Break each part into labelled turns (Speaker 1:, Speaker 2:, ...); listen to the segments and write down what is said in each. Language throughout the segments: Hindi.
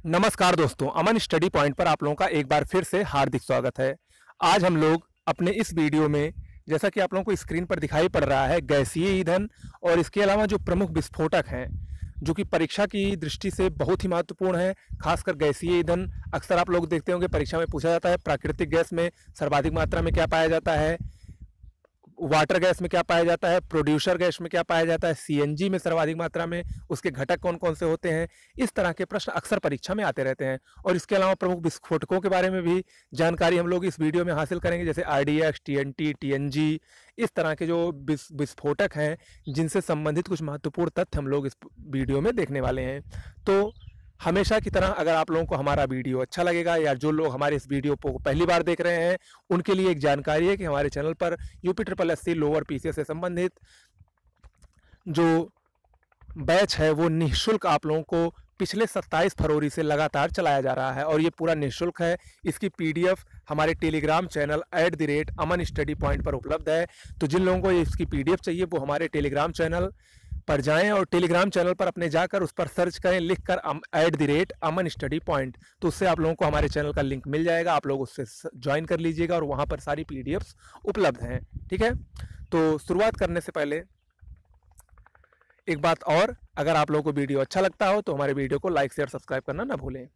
Speaker 1: नमस्कार दोस्तों, अमन स्टडी पॉइंट पर आप लोगों का एक बार फिर से हार्दिक स्वागत है। आज हम लोग अपने इस वीडियो में, जैसा कि आप लोगों को स्क्रीन पर दिखाई पड़ रहा है, गैसीय ईंधन और इसके अलावा जो प्रमुख विस्फोटक हैं जो कि परीक्षा की दृष्टि से बहुत ही महत्वपूर्ण है। खासकर गैसीय ईंधन अक्सर आप लोग देखते होंगे परीक्षा में पूछा जाता है। प्राकृतिक गैस में सर्वाधिक मात्रा में क्या पाया जाता है, वाटर गैस में क्या पाया जाता है, प्रोड्यूसर गैस में क्या पाया जाता है, सीएनजी में सर्वाधिक मात्रा में उसके घटक कौन कौन से होते हैं। इस तरह के प्रश्न अक्सर परीक्षा में आते रहते हैं। और इसके अलावा प्रमुख विस्फोटकों के बारे में भी जानकारी हम लोग इस वीडियो में हासिल करेंगे, जैसे आरडीएक्स, टीएनटी, टीएनजी, इस तरह के जो विस्फोटक हैं जिनसे संबंधित कुछ महत्वपूर्ण तथ्य हम लोग इस वीडियो में देखने वाले हैं। तो हमेशा की तरह अगर आप लोगों को हमारा वीडियो अच्छा लगेगा या जो लोग हमारे इस वीडियो को पहली बार देख रहे हैं उनके लिए एक जानकारी है कि हमारे चैनल पर यूपी लोअर पीसीएस से संबंधित जो बैच है वो निःशुल्क आप लोगों को पिछले 27 फरवरी से लगातार चलाया जा रहा है और ये पूरा निःशुल्क है। इसकी पीडीएफ हमारे टेलीग्राम चैनल @अमन स्टडी पॉइंट पर उपलब्ध है। तो जिन लोगों को इसकी पीडीएफ चाहिए वो हमारे टेलीग्राम चैनल पर जाएं और टेलीग्राम चैनल पर अपने जाकर उस पर सर्च करें, लिखकर @अमन स्टडी पॉइंट, तो उससे आप लोगों को हमारे चैनल का लिंक मिल जाएगा। आप लोग उससे ज्वाइन कर लीजिएगा और वहाँ पर सारी पीडीएफ्स उपलब्ध हैं। ठीक है, तो शुरुआत करने से पहले एक बात और, अगर आप लोगों को वीडियो अच्छा लगता हो तो हमारे वीडियो को लाइक शेयर सब्सक्राइब करना ना भूलें।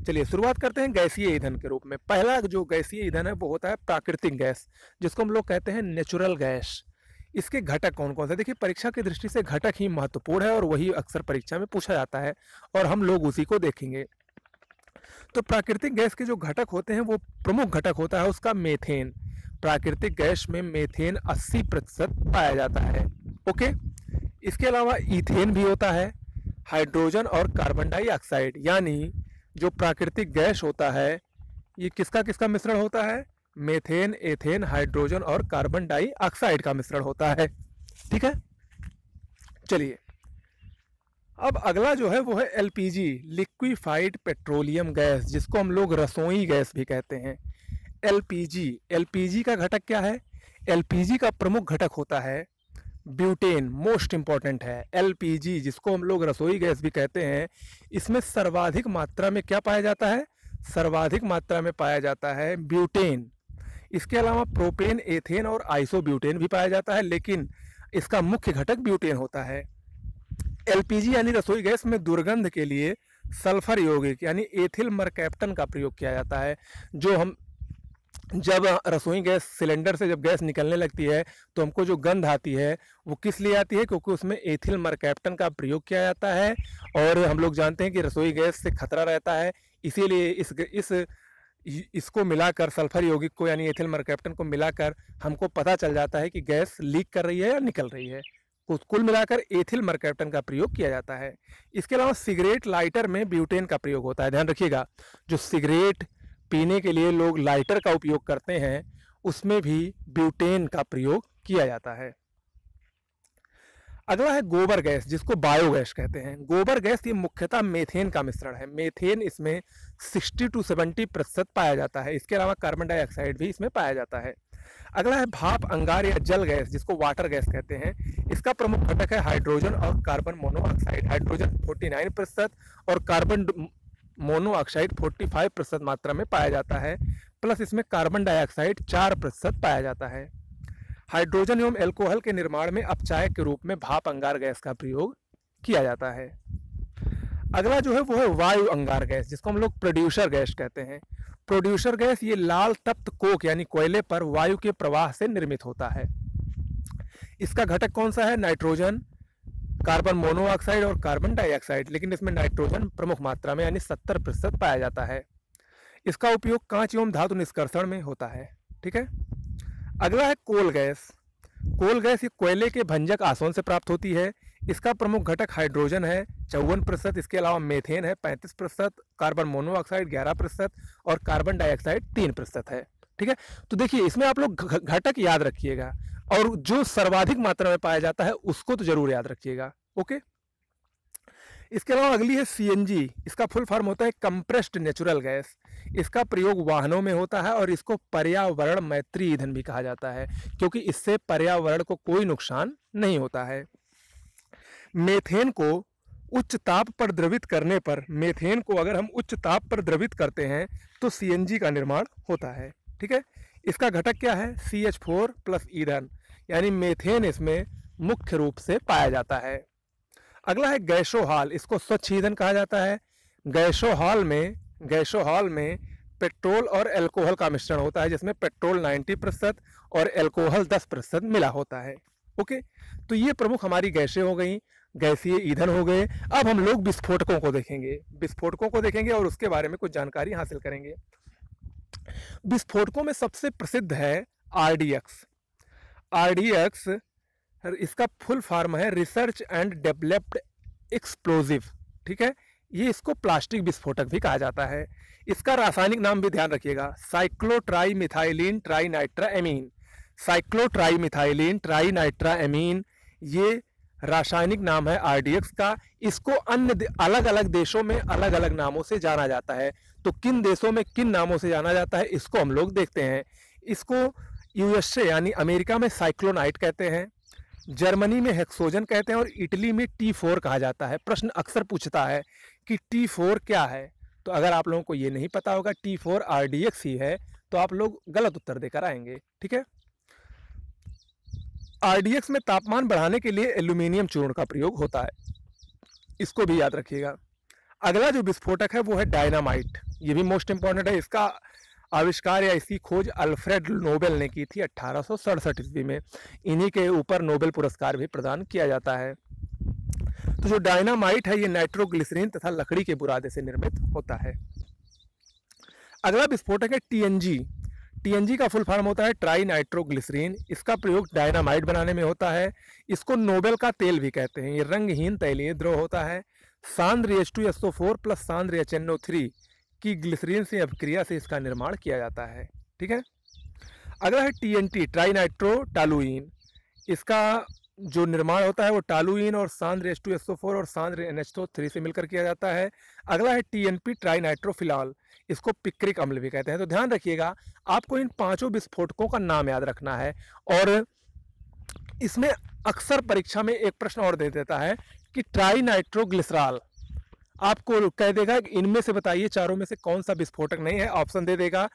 Speaker 1: चलिए शुरुआत करते हैं गैसीय ईंधन के रूप में। पहला जो गैसीय ईंधन है वो होता है प्राकृतिक गैस, जिसको हम लोग कहते हैं नेचुरल गैस। इसके घटक कौन कौन से, देखिए परीक्षा की दृष्टि से घटक ही महत्वपूर्ण है और वही अक्सर परीक्षा में पूछा जाता है और हम लोग उसी को देखेंगे। तो प्राकृतिक गैस के जो घटक होते हैं वो प्रमुख घटक होता है उसका मेथेन। प्राकृतिक गैस में मेथेन 80% पाया जाता है। ओके, इसके अलावा ईथेन भी होता है, हाइड्रोजन और कार्बन डाइऑक्साइड, यानी जो प्राकृतिक गैस होता है ये किसका किसका मिश्रण होता है, मेथेन, एथेन, हाइड्रोजन और कार्बन डाइऑक्साइड का मिश्रण होता है। ठीक है, चलिए अब अगला जो है वो है एलपीजी, लिक्विफाइड पेट्रोलियम गैस, जिसको हम लोग रसोई गैस भी कहते हैं। एलपीजी का घटक क्या है, एलपीजी का प्रमुख घटक होता है ब्यूटेन। मोस्ट इंपॉर्टेंट है एलपीजी, जिसको हम लोग रसोई गैस भी कहते हैं। इसमें सर्वाधिक मात्रा में क्या पाया जाता है, सर्वाधिक मात्रा में पाया जाता है ब्यूटेन। इसके अलावा प्रोपेन, एथेन और आइसोब्यूटेन भी पाया जाता है, लेकिन इसका मुख्य घटक ब्यूटेन होता है। एलपीजी यानी रसोई गैस में दुर्गंध के लिए सल्फर यौगिक यानी एथिल मरकैप्टन का प्रयोग किया जाता है। जो हम जब रसोई गैस सिलेंडर से जब गैस निकलने लगती है तो हमको जो गंध आती है वो किस लिए आती है, क्योंकि उसमें एथिल मरकैप्टन का प्रयोग किया जाता है। और हम लोग जानते हैं कि रसोई गैस से खतरा रहता है, इसीलिए इसको मिलाकर, सल्फर यौगिक को यानी एथिल मरकैप्टन को मिलाकर हमको पता चल जाता है कि गैस लीक कर रही है या निकल रही है। कुल मिलाकर एथिल मरकैप्टन का प्रयोग किया जाता है। इसके अलावा सिगरेट लाइटर में ब्यूटेन का प्रयोग होता है। ध्यान रखिएगा, जो सिगरेट पीने के लिए लोग लाइटर का उपयोग करते हैं उसमें भी ब्यूटेन का प्रयोग किया जाता है। अगला है गोबर गैस, जिसको बायोगैस कहते हैं। गोबर गैस ये मुख्यतः मेथेन का मिश्रण है। मेथेन इसमें 60 से 70% पाया जाता है। इसके अलावा कार्बन डाइऑक्साइड भी इसमें पाया जाता है। अगला है भाप, अंगार या जल गैस, जिसको वाटर गैस कहते हैं। इसका प्रमुख घटक है हाइड्रोजन और कार्बन मोनोऑक्साइड। हाइड्रोजन 49% और कार्बन मोनोऑक्साइड 45% मात्रा में पाया जाता है, प्लस इसमें कार्बन डाइऑक्साइड 4% पाया जाता है। हाइड्रोजन एवं एल्कोहल के निर्माण में अपचायक के रूप में भाप अंगार गैस का प्रयोग किया जाता है। अगला जो है वो है वायु अंगार गैस, जिसको हम लोग प्रोड्यूसर गैस कहते हैं। प्रोड्यूसर गैस ये लाल तप्त कोक यानी कोयले पर वायु के प्रवाह से निर्मित होता है। इसका घटक कौन सा है, नाइट्रोजन, कार्बन मोनोऑक्साइड और कार्बन डाइऑक्साइड, लेकिन इसमें नाइट्रोजन प्रमुख मात्रा में यानी 70% पाया जाता है। इसका उपयोग कांच एवं धातु निष्कर्षण में होता है। ठीक है, अगला है कोल गैस। कोल गैस ये कोयले के भंजक आसवन से प्राप्त होती है। इसका प्रमुख घटक हाइड्रोजन है 54%, इसके अलावा मेथेन है 35%, कार्बन मोनोऑक्साइड 11% और कार्बन डाइऑक्साइड 3% है। ठीक है, तो देखिए इसमें आप लोग घटक याद रखिएगा और जो सर्वाधिक मात्रा में पाया जाता है उसको तो जरूर याद रखिएगा। ओके, इसके अलावा अगली है सीएनजी। इसका फुल फॉर्म होता है कंप्रेस्ड नेचुरल गैस। इसका प्रयोग वाहनों में होता है और इसको पर्यावरण मैत्री ईंधन भी कहा जाता है, क्योंकि इससे पर्यावरण को कोई नुकसान नहीं होता है। मेथेन को उच्च ताप पर द्रवित करने पर मेथेन को अगर हम उच्च ताप पर द्रवित करते हैं तो सीएनजी का निर्माण होता है। ठीक है, इसका घटक क्या है? CH4 प्लस ईंधन, यानी मेथेन इसमें मुख्य रूप से पाया जाता है। अगला है गैसोहॉल, इसको स्वच्छ ईंधन कहा जाता है। गैसोहॉल में पेट्रोल और अल्कोहल का मिश्रण होता है, जिसमें पेट्रोल 90% और अल्कोहल 10% मिला होता है। ओके, तो ये प्रमुख हमारी गैसें हो गई, गैसीय ईंधन हो गए। अब हम लोग विस्फोटकों को देखेंगे और उसके बारे में कुछ जानकारी हासिल करेंगे। विस्फोटकों में सबसे प्रसिद्ध है RDX। इसका फुल फॉर्म है रिसर्च एंड डेवलप्ड एक्सप्लोजिव। ठीक है, ये इसको प्लास्टिक विस्फोटक भी कहा जाता है। इसका रासायनिक नाम भी ध्यान रखिएगा, साइक्लोट्राइमिथाइलिन ट्राइनाइट्राएमीन। ये रासायनिक नाम है RDX का। इसको अन्य अलग अलग देशों में अलग अलग नामों से जाना जाता है। तो किन देशों में किन नामों से जाना जाता है, इसको हम लोग देखते हैं। इसको USA यानी अमेरिका में साइक्लोनाइट कहते हैं, जर्मनी में हेक्सोजन कहते हैं और इटली में T4 कहा जाता है। प्रश्न अक्सर पूछता है कि T4 क्या है, तो अगर आप लोगों को ये नहीं पता होगा T4 RDX ही है, तो आप लोग गलत उत्तर देकर आएंगे। ठीक है, RDX में तापमान बढ़ाने के लिए एल्यूमिनियम चूर्ण का प्रयोग होता है, इसको भी याद रखिएगा। अगला जो विस्फोटक है वो है डायनामाइट। ये भी मोस्ट इंपॉर्टेंट है। इसका आविष्कार या इसकी खोज अल्फ्रेड नोबेल ने की थी 1867 ईस्वी में। इन्हीं के ऊपर नोबेल पुरस्कार भी प्रदान किया जाता है। तो जो डायनामाइट है ये नाइट्रोग्लिसरीन तथा लकड़ी के बुरादे से निर्मित होता है। अगला विस्फोटक है TNG का फुल फॉर्म होता है ट्राई नाइट्रोग्लिसरीन। इसका प्रयोग डायनामाइट बनाने में होता है। इसको नोबेल का तेल भी कहते हैं। ये रंगहीन तैलीय द्रव होता है। सांद्र H2SO4 प्लस सांद्र HNO3 की ग्लिसरीन से अभिक्रिया से इसका निर्माण किया जाता है। ठीक है, अगला है TNT ट्राइनाइट्रोटालुइन। इसका जो निर्माण होता है वो टालुइन और सांद्र H2SO4 और सांद्र NH3 से मिलकर किया जाता है। अगला है TNP ट्राइनाइट्रोफिनॉल। इसको पिक्रिक अम्ल भी कहते हैं। तो ध्यान रखिएगा, आपको इन पांचों विस्फोटकों का नाम याद रखना है। और इसमें अक्सर परीक्षा में एक प्रश्न और दे देता है कि ट्राइनाइट्रोग्लिसरॉल, आपको कह देगा कि इनमें से बताइए चारों में से कौन सा विस्फोटक नहीं है। ऑप्शन दे देगा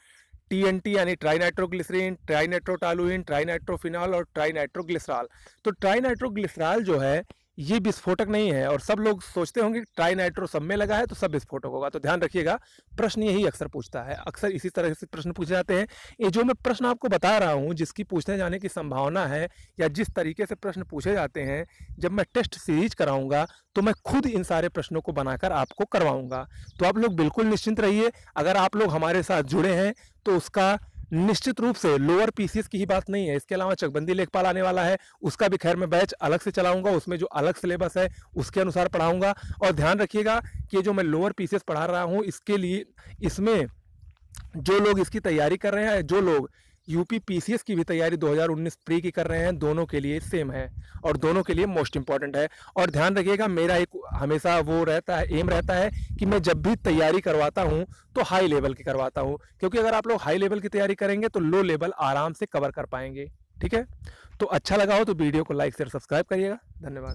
Speaker 1: TNT यानी ट्राइनाइट्रोग्लिसरीन, ट्राइनाइट्रोटालुइन, ट्राइनाइट्रोफिनॉल और ट्राइनाइट्रोग्लिसरॉल। तो ट्राइनाइट्रोग्लिसरॉल जो है ये विस्फोटक नहीं है। और सब लोग सोचते होंगे कि ट्राइनाइट्रो सब में लगा है तो सब विस्फोटक होगा। तो ध्यान रखिएगा, प्रश्न यही अक्सर पूछता है। अक्सर इसी तरह से प्रश्न पूछे जाते हैं। ये जो मैं प्रश्न आपको बता रहा हूँ जिसकी पूछने जाने की संभावना है या जिस तरीके से प्रश्न पूछे जाते हैं, जब मैं टेस्ट सीरीज कराऊंगा तो मैं खुद इन सारे प्रश्नों को बनाकर आपको करवाऊंगा। तो आप लोग बिल्कुल निश्चिंत रहिए। अगर आप लोग हमारे साथ जुड़े हैं तो उसका निश्चित रूप से लोअर PCS की ही बात नहीं है। इसके अलावा चकबंदी लेखपाल आने वाला है, उसका भी खैर मैं बैच अलग से चलाऊंगा। उसमें जो अलग सिलेबस है उसके अनुसार पढ़ाऊंगा। और ध्यान रखिएगा कि जो मैं लोअर PCS पढ़ा रहा हूँ, इसके लिए इसमें जो लोग इसकी तैयारी कर रहे हैं, जो लोग UP PCS की भी तैयारी 2019 प्री की कर रहे हैं, दोनों के लिए सेम है और दोनों के लिए मोस्ट इंपॉर्टेंट है। और ध्यान रखिएगा, मेरा एक हमेशा वो रहता है, एम रहता है कि मैं जब भी तैयारी करवाता हूं तो हाई लेवल की करवाता हूं, क्योंकि अगर आप लोग हाई लेवल की तैयारी करेंगे तो लो लेवल आराम से कवर कर पाएंगे। ठीक है, तो अच्छा लगा हो तो वीडियो को लाइक शेयर सब्सक्राइब करिएगा। धन्यवाद।